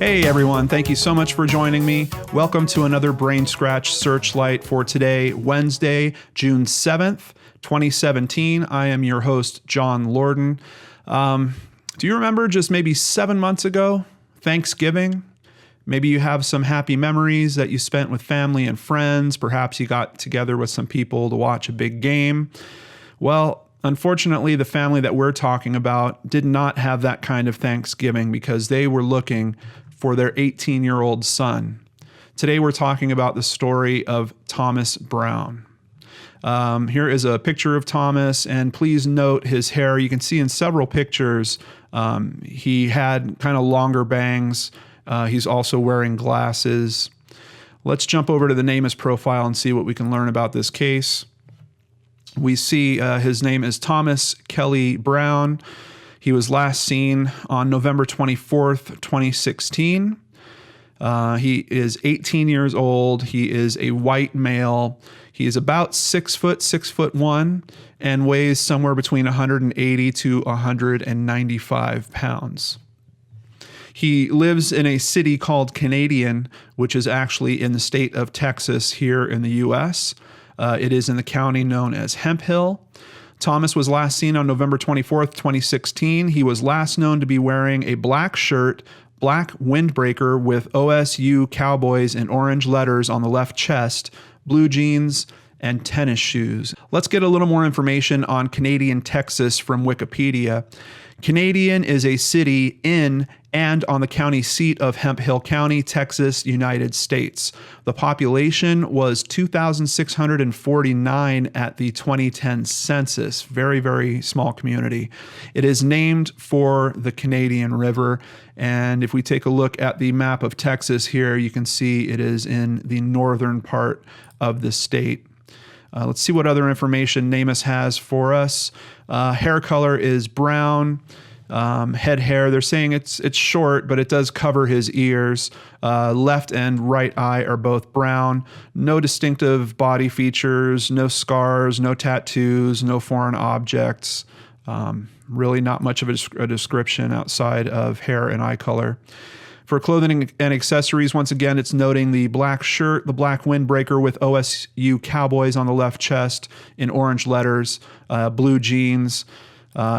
Hey everyone, thank you so much for joining me. Welcome to another BrainScratch Searchlight for today, Wednesday, June 7th, 2017. I am your host, John Lorden. Do you remember just maybe 7 months ago, Thanksgiving? Maybe you have some happy memories that you spent with family and friends. Perhaps you got together with some people to watch a big game. Well, unfortunately, the family that we're talking about did not have that kind of Thanksgiving because they were looking for their 18-year-old son. Today, we're talking about the story of Thomas Brown. Here is a picture of Thomas, and please note his hair. You can see in several pictures, he had kind of longer bangs. He's also wearing glasses. Let's jump over to the NamUs Profile and see what we can learn about this case. We see his name is Thomas Kelly Brown. He was last seen on November 24th, 2016. He is 18 years old. He is a white male. He is about 6 foot, 6'1", and weighs somewhere between 180 to 195 pounds. He lives in a city called Canadian, which is actually in the state of Texas here in the U.S. It is in the county known as Hemphill. Thomas was last seen on November 24th, 2016. He was last known to be wearing a black shirt, black windbreaker with OSU Cowboys in orange letters on the left chest, blue jeans, and tennis shoes. Let's get a little more information on Canadian, Texas from Wikipedia. Canadian is a city in and on the county seat of Hemphill County, Texas, United States. The population was 2,649 at the 2010 census. Very, very small community. It is named for the Canadian River. And if we take a look at the map of Texas here, you can see it is in the northern part of the state. Let's see what other information NamUs has for us. Hair color is brown. Head hair, they're saying it's short, but it does cover his ears. Left and right eye are both brown. No distinctive body features, no scars, no tattoos, no foreign objects. Really not much of a description outside of hair and eye color. For clothing and accessories, once again, it's noting the black shirt, the black windbreaker with OSU Cowboys on the left chest in orange letters, blue jeans.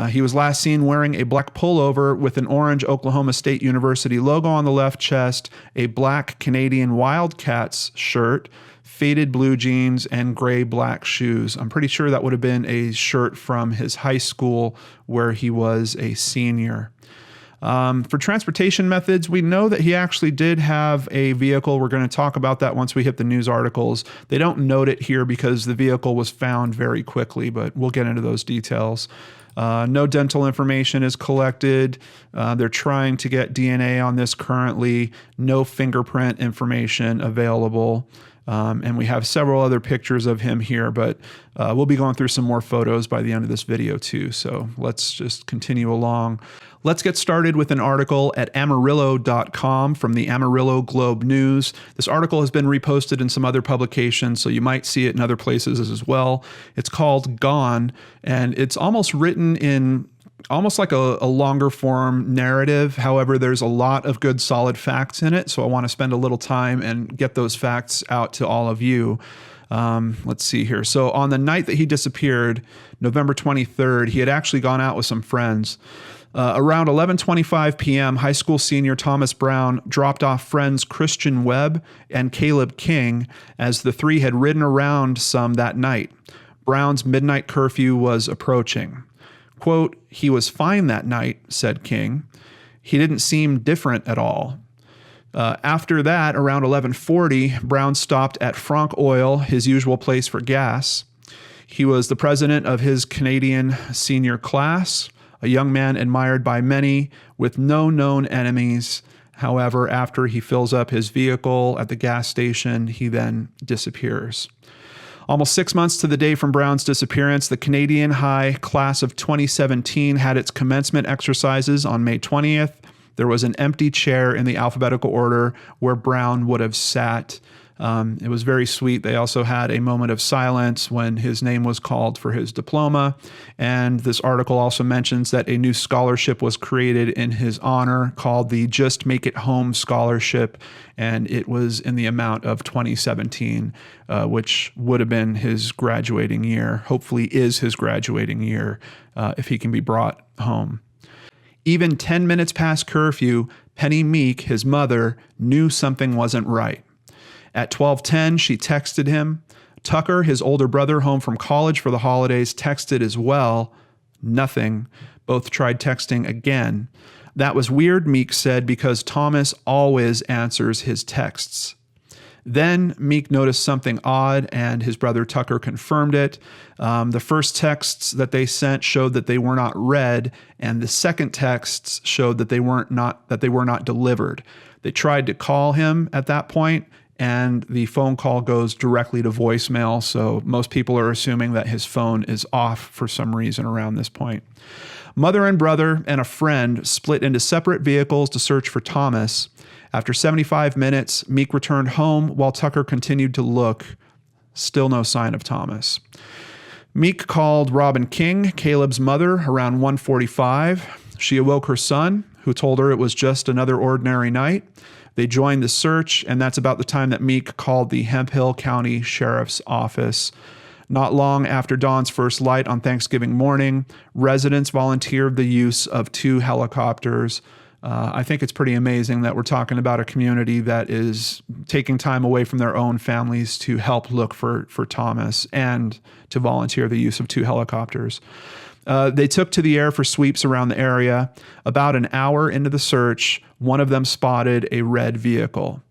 He was last seen wearing a black pullover with an orange Oklahoma State University logo on the left chest, a black Canadian Wildcats shirt, faded blue jeans, and gray-black shoes. I'm pretty sure that would have been a shirt from his high school where he was a senior. For transportation methods, we know that he actually did have a vehicle. We're going to talk about that once we hit the news articles. They don't note it here because the vehicle was found very quickly, but we'll get into those details. No dental information is collected. They're trying to get DNA on this currently. No fingerprint information available. And we have several other pictures of him here, but we'll be going through some more photos by the end of this video too. So let's just continue along. Let's get started with an article at Amarillo.com from the Amarillo Globe News. This article has been reposted in some other publications, so you might see it in other places as well. It's called Gone, and it's almost written in almost like a longer form narrative. However, there's a lot of good solid facts in it, so I want to spend a little time and get those facts out to all of you. Let's see here. So on the night that he disappeared, November 23rd, he had actually gone out with some friends. Around 11:25 p.m., high school senior Thomas Brown dropped off friends Christian Webb and Caleb King as the three had ridden around some that night. Brown's midnight curfew was approaching. Quote, "He was fine that night," said King. "He didn't seem different at all." After that, around 11:40, Brown stopped at Frank Oil, his usual place for gas. He was the president of his Canadian senior class, a young man admired by many with no known enemies. However, after he fills up his vehicle at the gas station, he then disappears. Almost 6 months to the day from Brown's disappearance, the Canadian High class of 2017 had its commencement exercises on May 20th. There was an empty chair in the alphabetical order where Brown would have sat. It was very sweet. They also had a moment of silence when his name was called for his diploma. And this article also mentions that a new scholarship was created in his honor called the Just Make It Home Scholarship. And it was in the amount of 2017, which would have been his graduating year, hopefully is his graduating year, if he can be brought home. Even 10 minutes past curfew, Penny Meek, his mother, knew something wasn't right. At 12:10, she texted him. Tucker, his older brother, home from college for the holidays, texted as well. Nothing. Both tried texting again. That was weird, Meek said, because Thomas always answers his texts. Then Meek noticed something odd, and his brother Tucker confirmed it. The first texts that they sent showed that they were not read, and the second texts showed that they were not delivered. They tried to call him at that point, and the phone call goes directly to voicemail. So most people are assuming that his phone is off for some reason around this point. Mother and brother and a friend split into separate vehicles to search for Thomas. After 75 minutes, Meek returned home while Tucker continued to look. Still no sign of Thomas. Meek called Robin King, Caleb's mother, around 1:45. She awoke her son, who told her it was just another ordinary night. They joined the search, and that's about the time that Meek called the Hemphill County Sheriffs Office. Not long after dawn's first light on Thanksgiving morning, residents volunteered the use of 2 helicopters. I think it's pretty amazing that we're talking about a community that is taking time away from their own families to help look for Thomas and to volunteer the use of 2 helicopters. They took to the air for sweeps around the area. About an hour into the search, one of them spotted a red vehicle.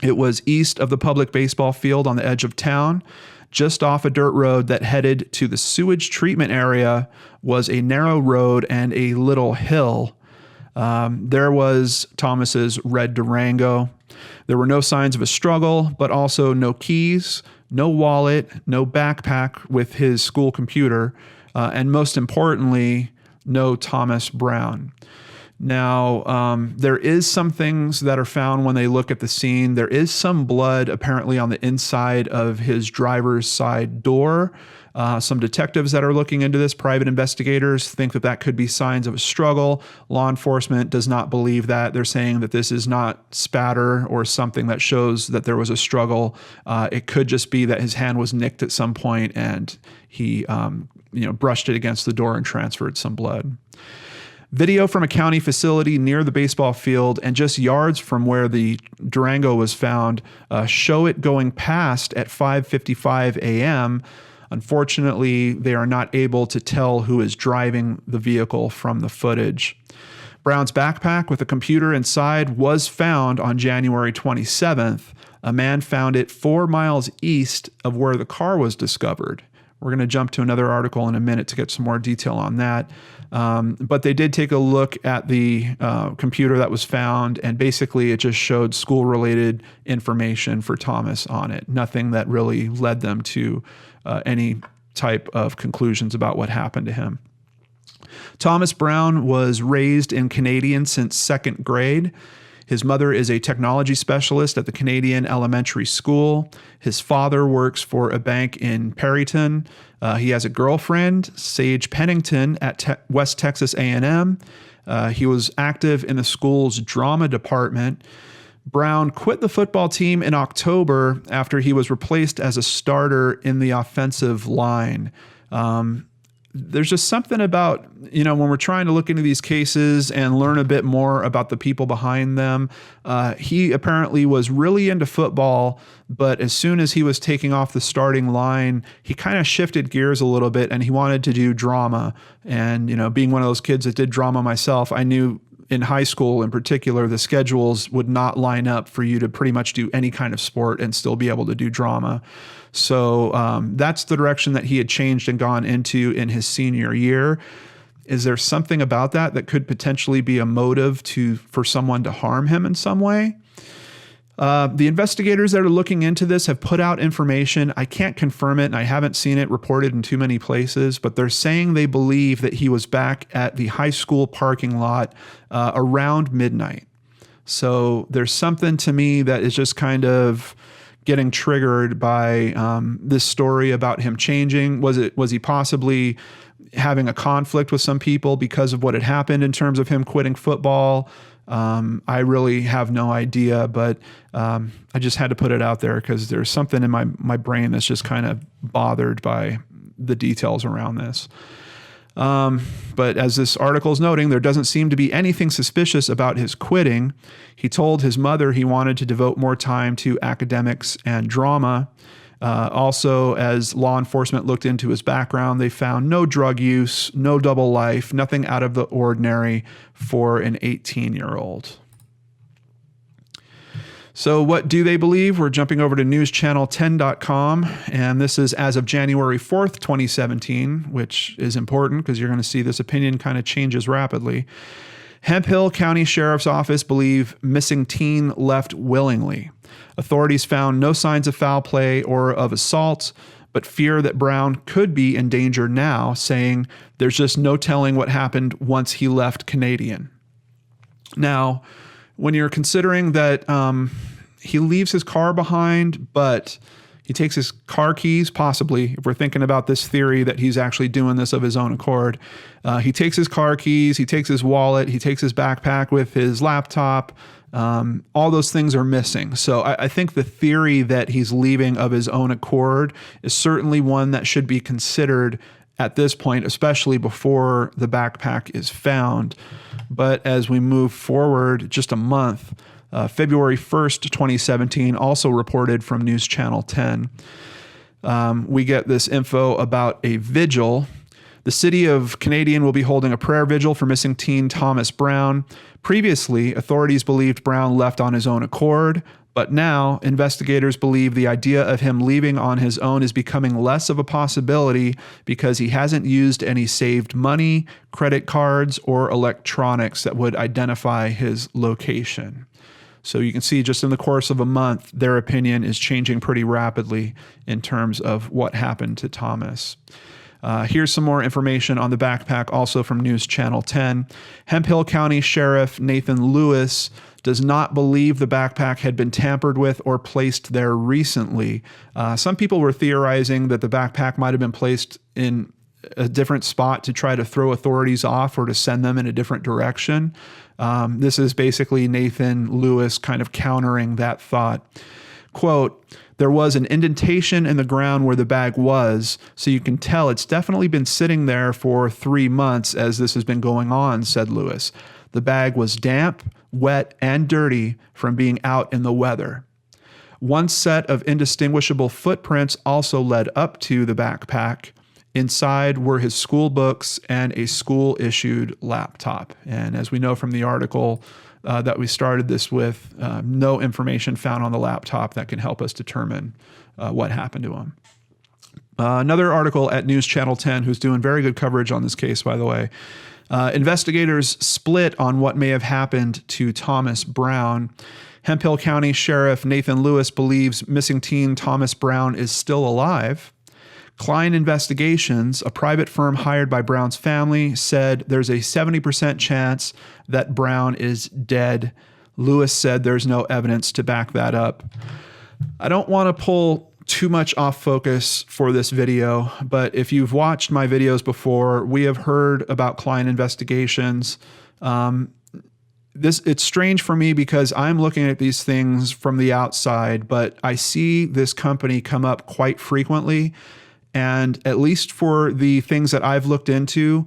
It was east of the public baseball field on the edge of town. Just off a dirt road that headed to the sewage treatment area was a narrow road and a little hill. There was Thomas's red Durango. There were no signs of a struggle, but also no keys, no wallet, no backpack with his school computer, and most importantly, no Thomas Brown. Now, there is some things that are found when they look at the scene. There is some blood apparently on the inside of his driver's side door. Some detectives that are looking into this, private investigators, think that that could be signs of a struggle. Law enforcement does not believe that. They're saying that this is not spatter or something that shows that there was a struggle. It could just be that his hand was nicked at some point and he brushed it against the door and transferred some blood. Video from a county facility near the baseball field and just yards from where the Durango was found show it going past at 5:55 a.m. Unfortunately, they are not able to tell who is driving the vehicle from the footage. Brown's backpack with a computer inside was found on January 27th. A man found it 4 miles east of where the car was discovered. We're going to jump to another article in a minute to get some more detail on that. But they did take a look at the computer that was found, and basically it just showed school-related information for Thomas on it. Nothing that really led them to any type of conclusions about what happened to him. Thomas Brown was raised in Canadian since 2nd grade. His mother is a technology specialist at the Canadian Elementary School. His father works for a bank in Perryton. He has a girlfriend, Sage Pennington, at West Texas A&M. He was active in the school's drama department. Brown quit the football team in October after he was replaced as a starter in the offensive line. There's just something about, when we're trying to look into these cases and learn a bit more about the people behind them, he apparently was really into football, but as soon as he was taking off the starting line, he kind of shifted gears a little bit and he wanted to do drama. And, being one of those kids that did drama myself, I knew in high school in particular, the schedules would not line up for you to pretty much do any kind of sport and still be able to do drama. So that's the direction that he had changed and gone into in his senior year. Is there something about that could potentially be a motive for someone to harm him in some way? The investigators that are looking into this have put out information. I can't confirm it, and I haven't seen it reported in too many places, but they're saying they believe that he was back at the high school parking lot around midnight. So there's something to me that is just kind of getting triggered by this story about him changing? Was he possibly having a conflict with some people because of what had happened in terms of him quitting football? I really have no idea, but I just had to put it out there because there's something in my brain that's just kind of bothered by the details around this. But as this article is noting, there doesn't seem to be anything suspicious about his quitting. He told his mother he wanted to devote more time to academics and drama. Also, as law enforcement looked into his background, they found no drug use, no double life, nothing out of the ordinary for an 18-year-old. So what do they believe? We're jumping over to newschannel10.com, and this is as of January 4th, 2017, which is important because you're going to see this opinion kind of changes rapidly. Hemphill County Sheriffs Office believe missing teen left willingly. Authorities found no signs of foul play or of assault, but fear that Brown could be in danger now, saying there's just no telling what happened once he left Canadian. Now, when you're considering that he leaves his car behind, but he takes his car keys, possibly, if we're thinking about this theory that he's actually doing this of his own accord, he takes his car keys, he takes his wallet, he takes his backpack with his laptop. All those things are missing. So I think the theory that he's leaving of his own accord is certainly one that should be considered at this point, especially before the backpack is found. But as we move forward just a month, February 1st, 2017, also reported from News Channel 10, we get this info about a vigil. The city of Canadian will be holding a prayer vigil for missing teen Thomas Brown. Previously, authorities believed Brown left on his own accord, but now investigators believe the idea of him leaving on his own is becoming less of a possibility because he hasn't used any saved money, credit cards, or electronics that would identify his location. So you can see just in the course of a month, their opinion is changing pretty rapidly in terms of what happened to Thomas. Here's some more information on the backpack, also from News Channel 10. Hemphill County Sheriff Nathan Lewis does not believe the backpack had been tampered with or placed there recently. Some people were theorizing that the backpack might have been placed in a different spot to try to throw authorities off or to send them in a different direction. This is basically Nathan Lewis kind of countering that thought. Quote, "There was an indentation in the ground where the bag was, so you can tell it's definitely been sitting there for 3 months as this has been going on," said Lewis. "The bag was damp, wet, and dirty from being out in the weather." One set of indistinguishable footprints also led up to the backpack. Inside were his school books and a school-issued laptop. And as we know from the article that we started this with, no information found on the laptop that can help us determine what happened to him. Another article at News Channel 10, who's doing very good coverage on this case, by the way. Investigators split on what may have happened to Thomas Brown. Hemphill County Sheriff Nathan Lewis believes missing teen Thomas Brown is still alive. Klein Investigations, a private firm hired by Brown's family, said there's a 70% chance that Brown is dead. Lewis said there's no evidence to back that up. I don't want to pull too much off focus for this video, but if you've watched my videos before, we have heard about Klein Investigations. It's strange for me because I'm looking at these things from the outside, but I see this company come up quite frequently. And at least for the things that I've looked into,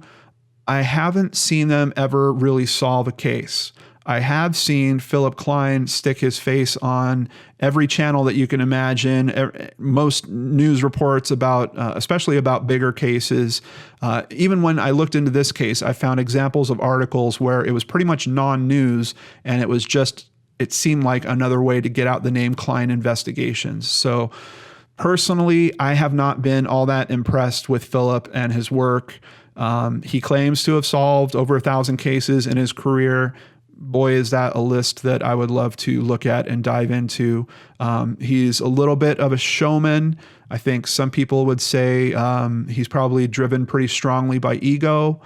I haven't seen them ever really solve a case. I have seen Philip Klein stick his face on every channel that you can imagine, most news reports about, especially about bigger cases. Even when I looked into this case, I found examples of articles where it was pretty much non-news and it seemed like another way to get out the name Klein Investigations. So personally, I have not been all that impressed with Philip and his work. He claims to have solved over 1,000 cases in his career. Boy, is that a list that I would love to look at and dive into. He's a little bit of a showman. I think some people would say he's probably driven pretty strongly by ego.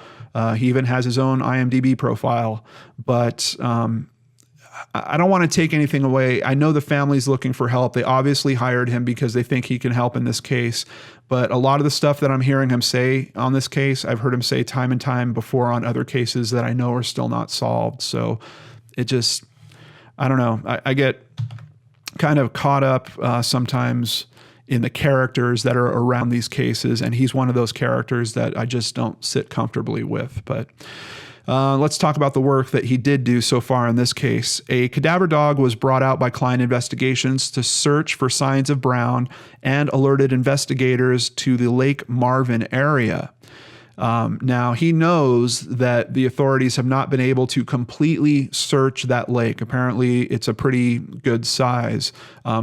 He even has his own IMDb profile. But I don't want to take anything away. I know the family's looking for help. They obviously hired him because they think he can help in this case. But a lot of the stuff that I'm hearing him say on this case, I've heard him say time and time before on other cases that I know are still not solved. So it just, I don't know. I get kind of caught up sometimes in the characters that are around these cases. And he's one of those characters that I just don't sit comfortably with. But let's talk about the work that he did do so far in this case. A cadaver dog was brought out by Klein Investigations to search for signs of Brown and alerted investigators to the Lake Marvin area. Now, he knows that the authorities have not been able to completely search that lake. Apparently, it's a pretty good size.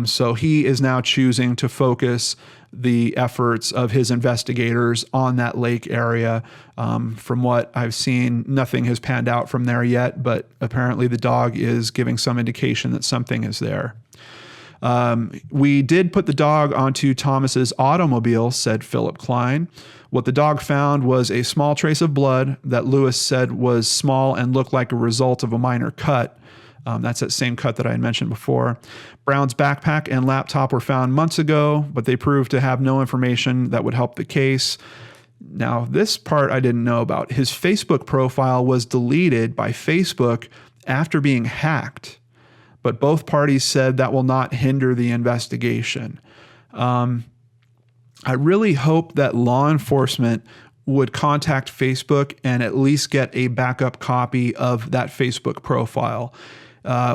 So he is now choosing to focus the efforts of his investigators on that lake area. From what I've seen, nothing has panned out from there yet, but apparently the dog is giving some indication that something is there. We did put the dog onto Thomas's automobile, said Philip Klein. What the dog found was a small trace of blood that Lewis said was small and looked like a result of a minor cut. That's that same cut that I had mentioned before. Brown's backpack and laptop were found months ago, but they proved to have no information that would help the case. Now, this part I didn't know about. His Facebook profile was deleted by Facebook after being hacked, but both parties said that will not hinder the investigation. I really hope that law enforcement would contact Facebook and at least get a backup copy of that Facebook profile.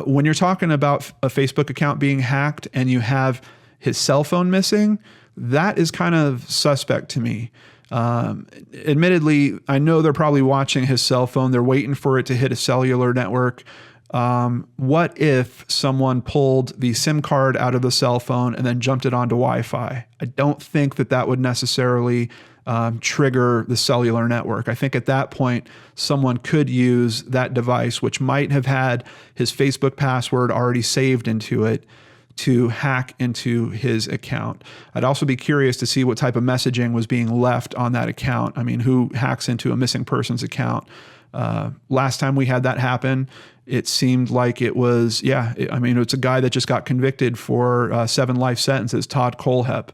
When you're talking about a Facebook account being hacked and you have his cell phone missing, that is kind of suspect to me. Admittedly, I know they're probably watching his cell phone. They're waiting for it to hit a cellular network. What if someone pulled the SIM card out of the cell phone and then jumped it onto Wi-Fi? I don't think that that would necessarily trigger the cellular network. I think at that point, someone could use that device, which might have had his Facebook password already saved into it, to hack into his account. I'd also be curious to see what type of messaging was being left on that account. I mean, who hacks into a missing person's account? Last time we had that happen, it seemed like it was, it's a guy that just got convicted for 7 life sentences, Todd Colehep.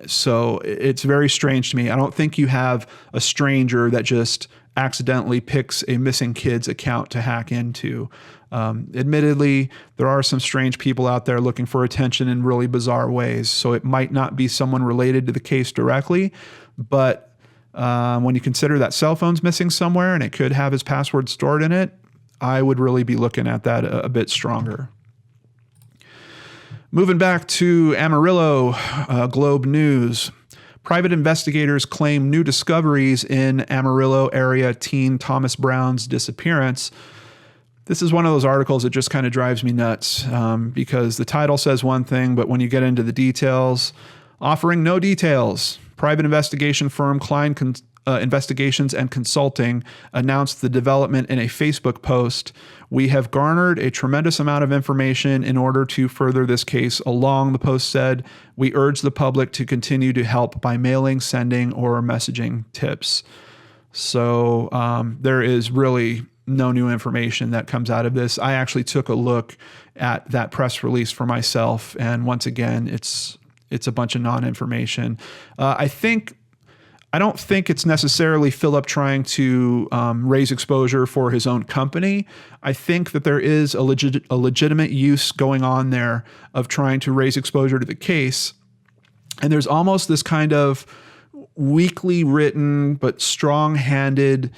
So it's very strange to me. I don't think you have a stranger that just accidentally picks a missing kid's account to hack into. Admittedly, there are some strange people out there looking for attention in really bizarre ways. So it might not be someone related to the case directly, but when you consider that cell phone's missing somewhere and it could have his password stored in it, I would really be looking at that a bit stronger. Moving back to Amarillo Globe News. Private investigators claim new discoveries in Amarillo area teen Thomas Brown's disappearance. This is one of those articles that just kind of drives me nuts because the title says one thing, but when you get into the details, offering no details. Private investigation firm Klein Investigations and Consulting announced the development in a Facebook post. We have garnered a tremendous amount of information in order to further this case along, the post said. We urge the public to continue to help by mailing, sending, or messaging tips. So there is really no new information that comes out of this. I actually took a look at that press release for myself, and once again, it's a bunch of non-information. I don't think it's necessarily Philip trying to raise exposure for his own company. I think that there is a legitimate use going on there of trying to raise exposure to the case. And there's almost this kind of weakly written but strong-handed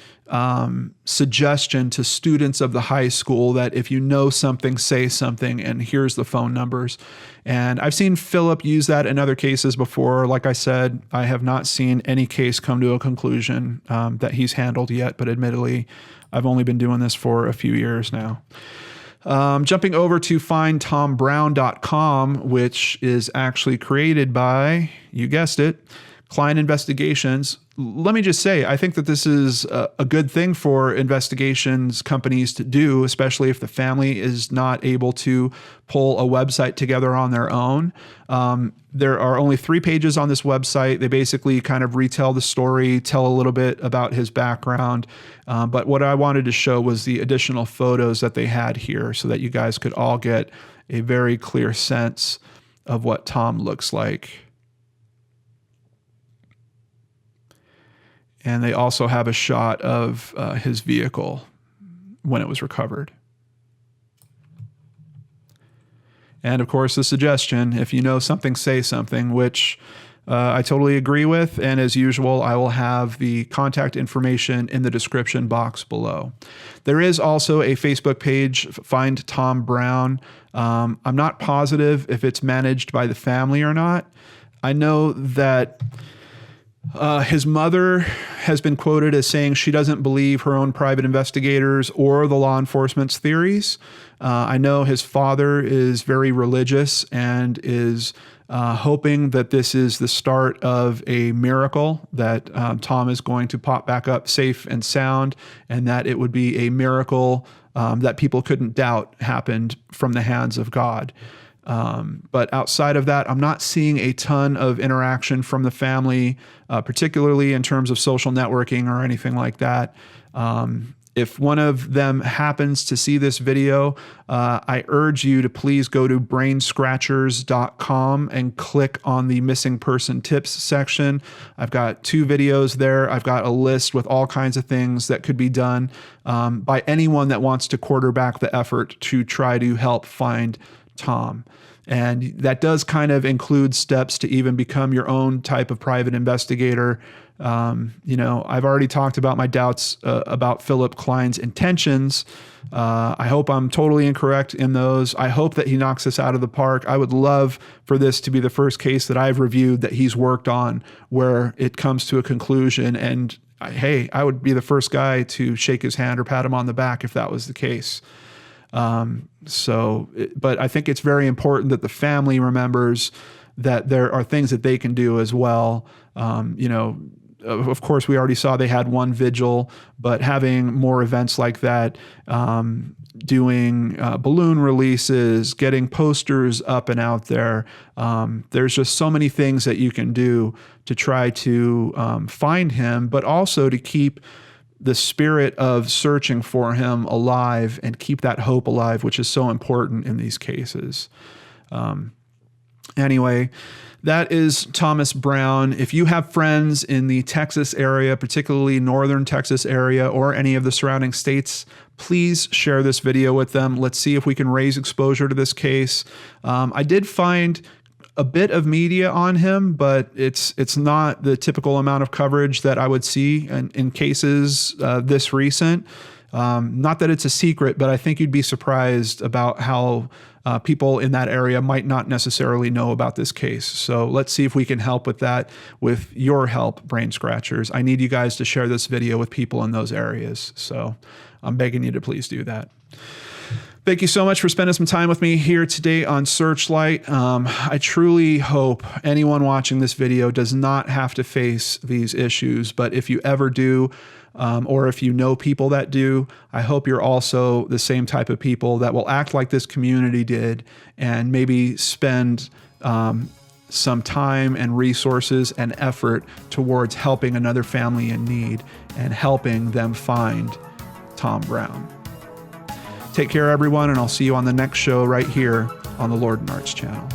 suggestion to students of the high school that if you know something, say something, and here's the phone numbers. And I've seen Philip use that in other cases before. Like I said, I have not seen any case come to a conclusion that he's handled yet, but admittedly, I've only been doing this for a few years now. Jumping over to findtombrown.com, which is actually created by, you guessed it, Klein Investigations. Let me just say, I think that this is a good thing for investigations companies to do, especially if the family is not able to pull a website together on their own. There are only 3 pages on this website. They basically kind of retell the story, tell a little bit about his background. But what I wanted to show was the additional photos that they had here so that you guys could all get a very clear sense of what Tom looks like. And they also have a shot of his vehicle when it was recovered. And of course, the suggestion, if you know something, say something, which I totally agree with. And as usual, I will have the contact information in the description box below. There is also a Facebook page, Find Tom Brown. I'm not positive if it's managed by the family or not. I know that his mother has been quoted as saying she doesn't believe her own private investigators or the law enforcement's theories. I know his father is very religious and is hoping that this is the start of a miracle, that Tom is going to pop back up safe and sound, and that it would be a miracle that people couldn't doubt happened from the hands of God. But outside of that, I'm not seeing a ton of interaction from the family, particularly in terms of social networking or anything like that. If one of them happens to see this video, I urge you to please go to BrainScratchers.com and click on the missing person tips section. I've got 2 videos there. I've got a list with all kinds of things that could be done by anyone that wants to quarterback the effort to try to help find Tom. And that does kind of include steps to even become your own type of private investigator. You know, I've already talked about my doubts about Philip Klein's intentions. I hope I'm totally incorrect in those. I hope that he knocks this out of the park. I would love for this to be the first case that I've reviewed that he's worked on where it comes to a conclusion. And hey, I would be the first guy to shake his hand or pat him on the back if that was the case. But I think it's very important that the family remembers that there are things that they can do as well. You know, of course, we already saw they had one vigil, but having more events like that, doing balloon releases, getting posters up and out there. There's just so many things that you can do to try to find him, but also to keep the spirit of searching for him alive and keep that hope alive, which is so important in these cases. Anyway, that is Thomas Brown. If you have friends in the Texas area, particularly northern Texas area or any of the surrounding states, please share this video with them. Let's see if we can raise exposure to this case. I did find a bit of media on him, but it's not the typical amount of coverage that I would see in cases this recent. Not that it's a secret, but I think you'd be surprised about how people in that area might not necessarily know about this case. So let's see if we can help with that with your help, Brain Scratchers. I need you guys to share this video with people in those areas. So I'm begging you to please do that. Thank you so much for spending some time with me here today on Searchlight. I truly hope anyone watching this video does not have to face these issues, but if you ever do, or if you know people that do, I hope you're also the same type of people that will act like this community did and maybe spend some time and resources and effort towards helping another family in need and helping them find Tom Brown. Take care, everyone, and I'll see you on the next show right here on the Lord and Arts channel.